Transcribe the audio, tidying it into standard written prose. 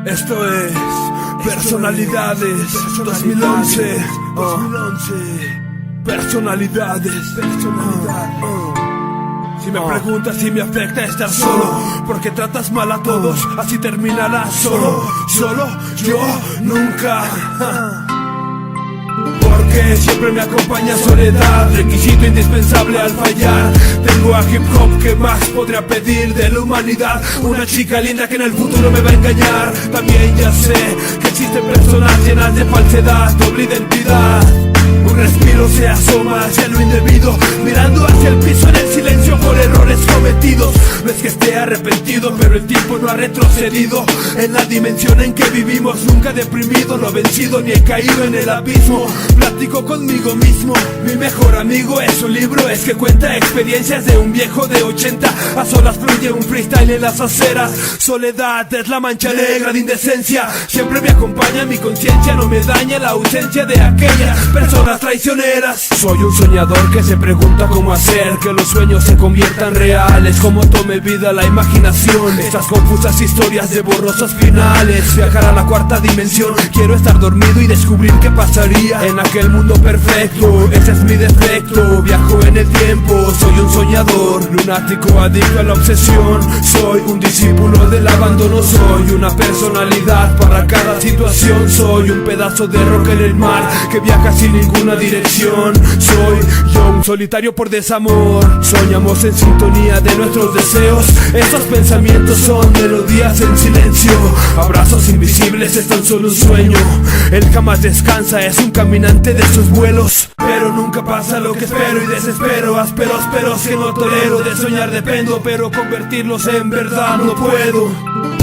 Esto es Personalidades 2011. Personalidades. Si me preguntas si me afecta estar solo, porque tratas mal a todos, así terminarás solo. Solo yo nunca. Porque siempre me acompaña soledad, requisito indispensable al fallar. Tengo a hip hop, ¿qué más podría pedir de la humanidad? Una chica linda que en el futuro me va a engañar. También ya sé que existen personas llenas de falsedad, doble identidad. Un respiro se asoma hacia lo indebido, mirando hacia el piso en el silencio por errores cometidos. No es que esté arrepentido, pero el tiempo no ha retrocedido en la dimensión en que vivimos. Nunca deprimido, no vencido, ni he caído en el abismo. Platico conmigo mismo, mi mejor amigo es un libro, es que cuenta experiencias de un viejo de 80. A solas fluye un freestyle en las aceras. Soledad es la mancha negra de indecencia, siempre me acompaña mi conciencia, no me daña la ausencia de aquellas personas traicioneras. Soy un soñador que se pregunta cómo hacer que los sueños se conviertan reales, cómo tome vida la imaginación, estas confusas historias de borrosos finales. Viajar a la cuarta dimensión, quiero estar dormido y descubrir qué pasaría en aquel mundo perfecto. Ese es mi defecto, viajo en el tiempo. Soy un soñador, lunático, adicto a la obsesión. Soy un discípulo del abandono, soy una personalidad para cada situación. Soy un pedazo de roca en el mar que viaja sin ninguna dirección. Soy yo, un solitario por desamor. Soñamos en sintonía de nuestros deseos. Estos pensamientos son melodías en silencio. Abrazos invisibles, es tan solo un sueño. Él jamás descansa, es un caminante de sus vuelos. Pero nunca pasa lo que espero y desespero. Ásperos peros que no tolero. De soñar dependo, pero convertirlos en verdad no puedo.